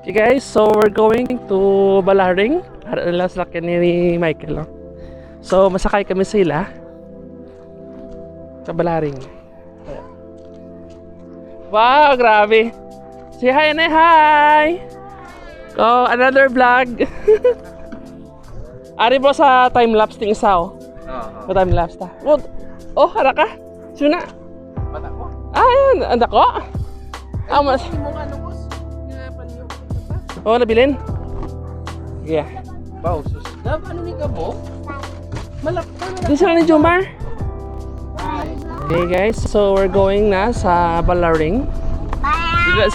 Okay guys, so we're going to Balaring. Last lakyan ni Michael. Oh. So masakay kami sila sa Balaring. Wow, grabe. Say hi, Anay, hi! Oh, another vlog. Ari po sa time-lapse ting isa, oh. Sa time-lapse ta. Oh, hara ka? Suna? Bata ko? Ah, yan. Anda ko? Ah, mas... Oh, nabilin? Yeah. Wow, sus. Ano ni Gabo? Malakpan na. Di sila ni Jomar? Okay guys, so we're going na sa Balaring.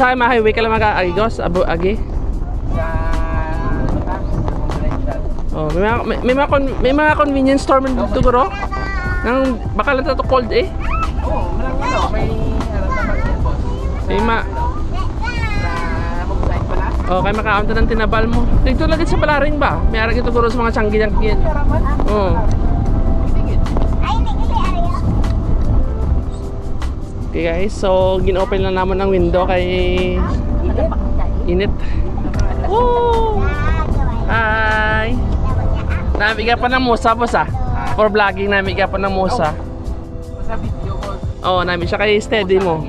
Sa may highway ka lang mag-agos, agi. Oh, may mga convenience store man dito guro. Nang baka lang to cold eh. Oo, may Oh, kay makaunta ng tinabal mo. Dito lagi sa Balaring ba? May arag ito guro sa mga tiyanggi-tiyanggi. Oh. Okay guys, so gin-open lang naman ang window kay init. Woo! Hi! Namiga pa ng musa po sa. For vlogging namiga pa ng musa. Sa video ko. Oo, nami siya kay steady mo.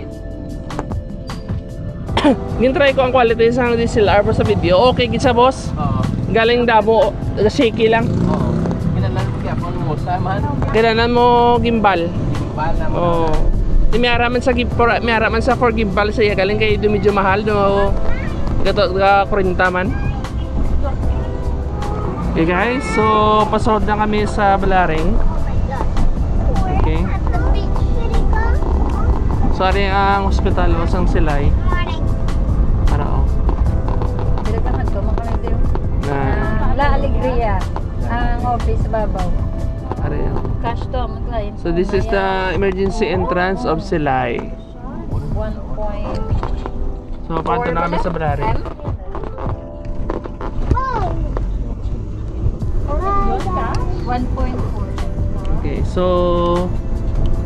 Gin-try ko ang quality sa DSLR sa video. Okay gid sa boss. Oo. Galing Dabo, shaky lang. Oo. Kinalan mo kaya pang musa man. Kailangan mo gimbal. Gimbal na mo. Oo. Di may araman sa for gimbal siya galing kay do medyo mahal do gato ga 40 man. Okay guys, so pasod na kami sa Balaring. Okay. Sorry ang hospital o sang silay. Para o. Bilaglamat ko, makamit yung La Alegria, ang office babaw. Are. Cash to, mag-client. So this is the emergency entrance of Silay. 1 point. So paano na kami sa Balaring? 1.4. Okay, so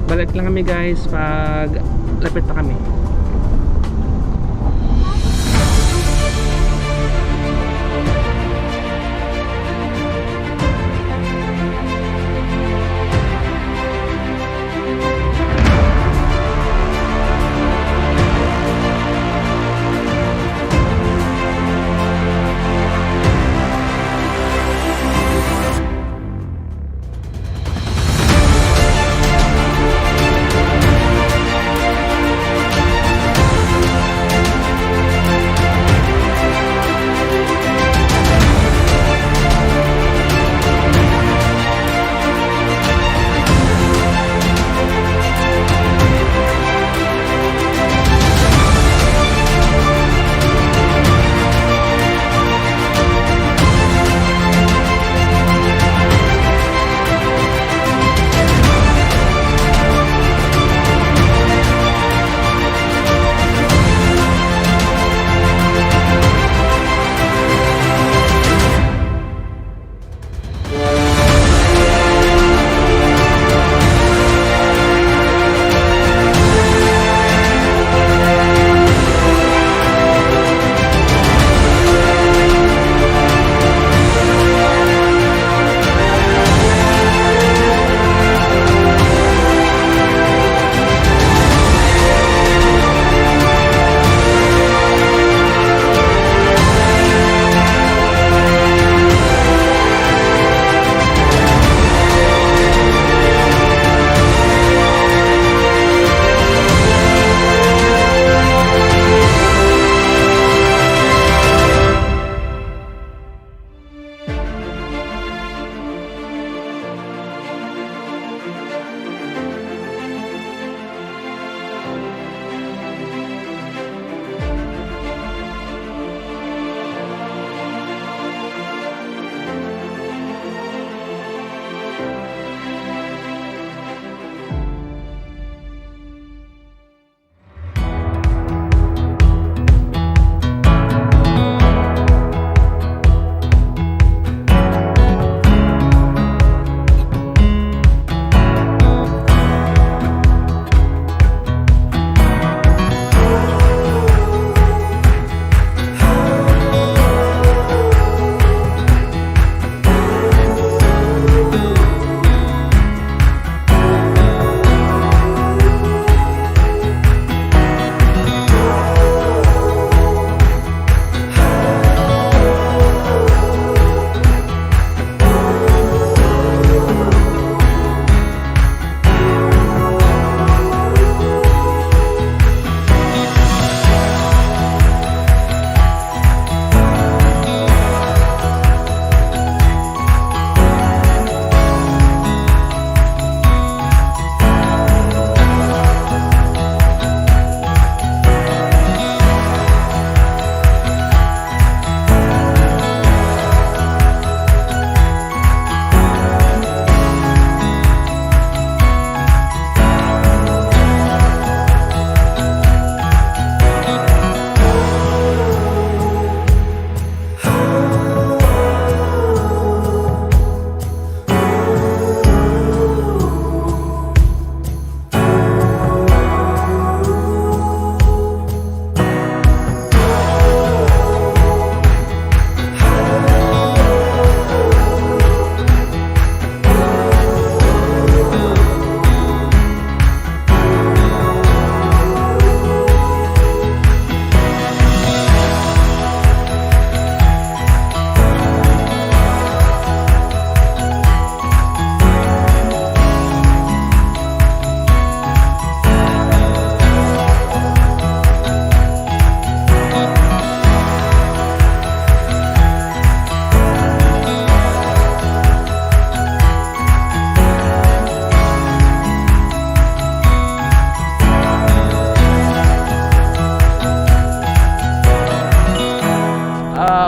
balik lang kami guys pag lapit na kami.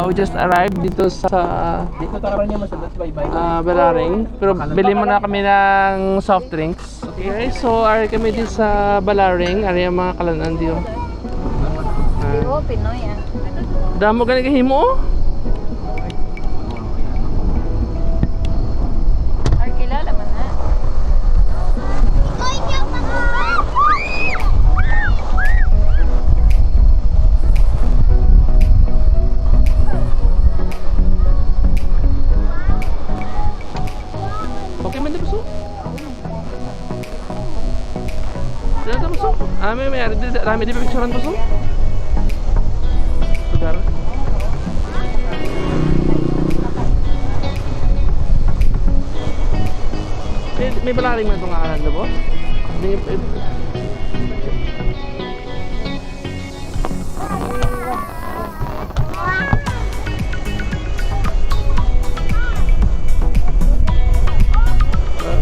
we just arrived dito sa Dito tara niya masalat bye-bye. Balaring. Pero bili muna kami ng soft drinks. Okay guys, so ari kami dito sa Balaring. Ari ang mga kalanan diyo. Di ko, Pinoy ah. Damo ka nagahimo. Ay, kilala man na. Okay man dito. Dito po. May ari dito. Rami di picturean po. Lugar. May Balaring man itong aral na po?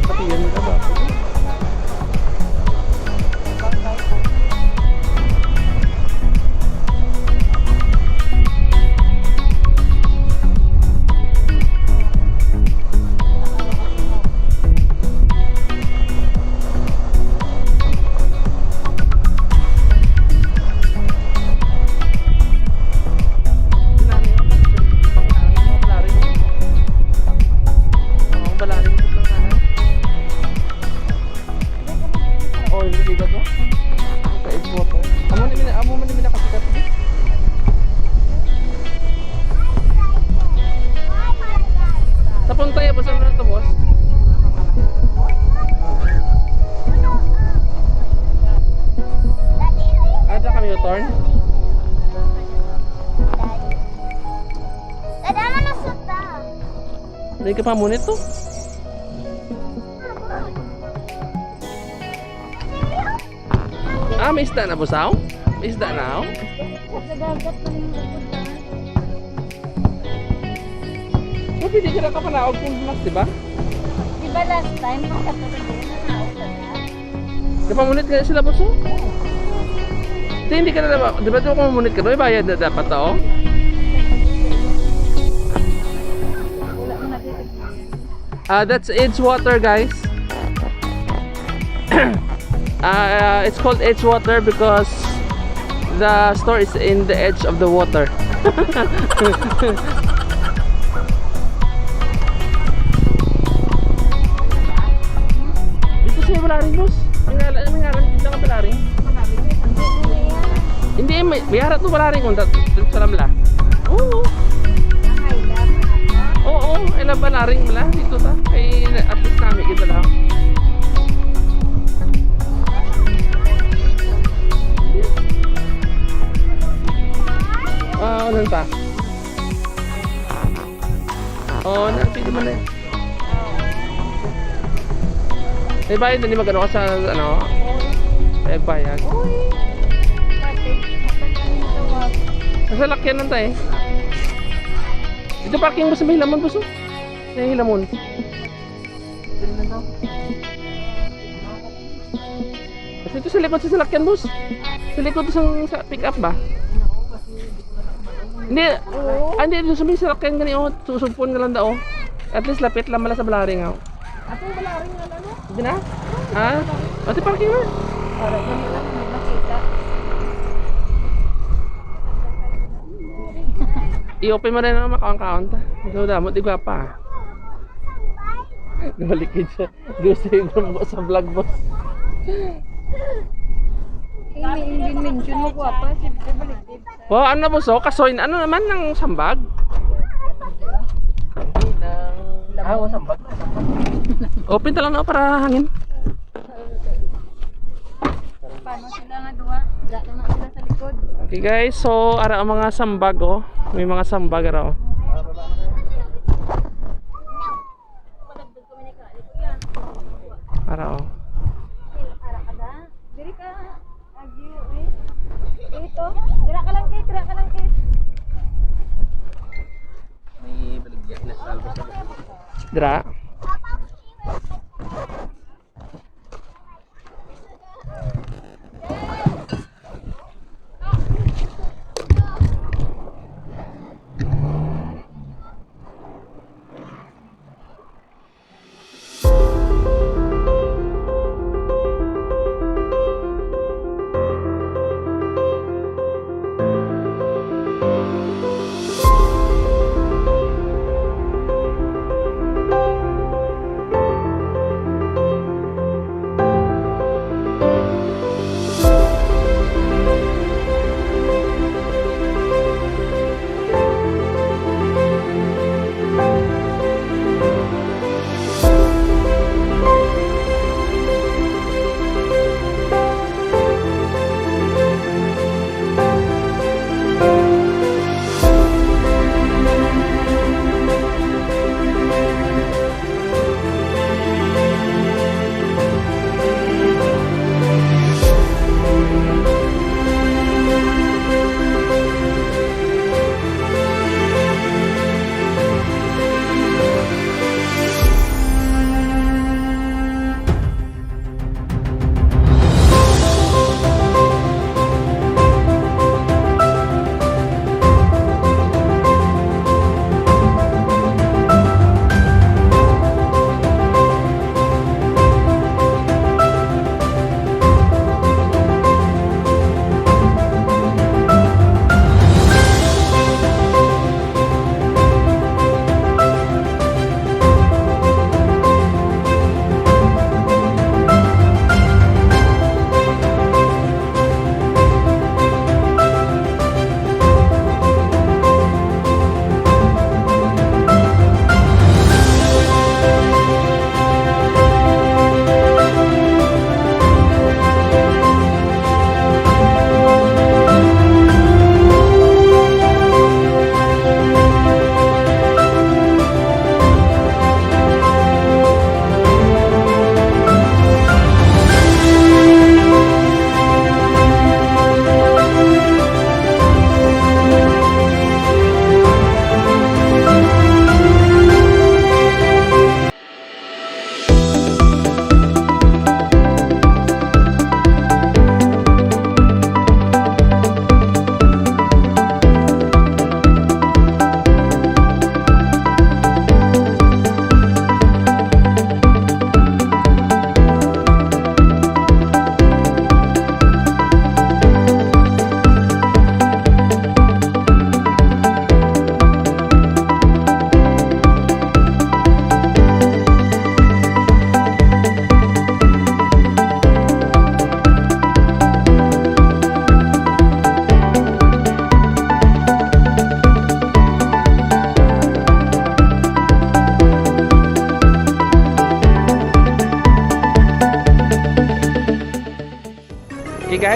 Tapiyan mo ka ba? Tapuntay ba sa mga boss? Ada kami U-turn? Hindi ka pa muna ito. May isda na busaw? May isda na ako? Pwede ka na kapanaog kung mas, diba? Diba last time, makatulog na naawag na na? Kapamunit ka sila buso? Hindi ka na naman, diba ito kung mamunit ka, may bayad na dapat to? Wala mo na dito. That's Edgewater guys. It's called Edgewater because the store is in the edge of the water. Dito siya Balaring boss. May ngalan dito ka Balaring. Hindi, may harap to Balaring kung sa lamla. Oo. Oo, ilang Balaring mala dito ta. Kay at least namin kita lang. Ano pa? Napili mo na eh. May bayad na, di magano ka sa ano? May bayad. Nasa lakyan lang tayo. Dito parking mo sa may Hilamon boss. Sa Hilamon. Kasi ito sa likod sa salakyan boss. Sa likod sa pick up ba? Hindi, hindi dito sa may salakyan gani oh. Susugpon ka lang daw. At least lapit lang mala sa Balaring oh. Ato Balaring nga ano? Hindi na? Ha? Pati parking na. Para na nila may makita. I-open mo rin ang makakang-count. Ikaw damot, di gwapa. Nabalikid siya. Gusto yung mo sa vlog boss. Hindi mention mo ko apa, siyempre baligtid. Oh, ano boss oh? Kasoy, ano naman ng sambag? Sambag. Open ta lang na para hangin. Paano sila nga duwa? Dito na sila sa likod. Okay guys, so ara ang mga sambag oh. May mga sambag ara oh. Ara oh. Ara ka da. Diri ka. Agyo eh. Dito. Dira ka lang kit, dira ka lang kit. May baligyan na salvo sa Dra.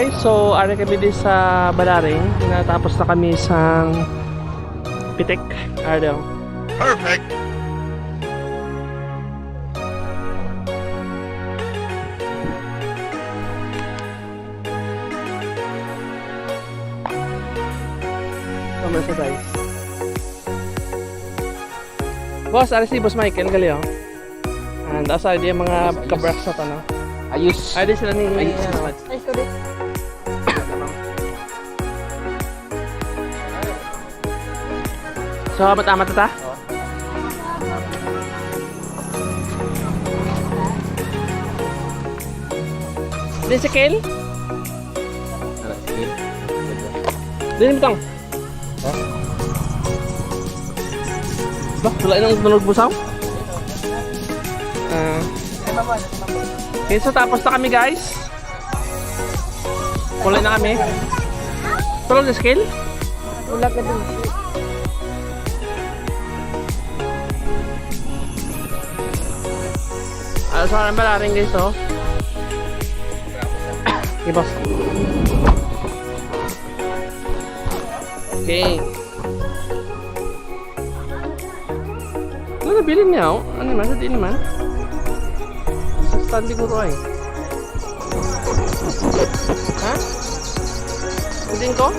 guys, so ari kami din sa Balaring. Natapos na kami sa pitik. Ano? Perfect. Merchandise. Boss, ari si Boss Michael gali oh. And asa di mga kabraks sa tanong. Ayos. Ay di sila ni Ayos. Ay, sorry. So amat-amat ta? Di si Kel? Di mo tang. Ba, wala nang tunog busaw? Okay, so tapos na kami guys. Kulay na kami. Tulog na scale? Wala ka dun. So ang Balaring guys oh. Okay boss. Okay. Ano nabili niya oh? Ano naman? Hindi naman. Sa stand siguro ay. Ha? Pwedeng ko?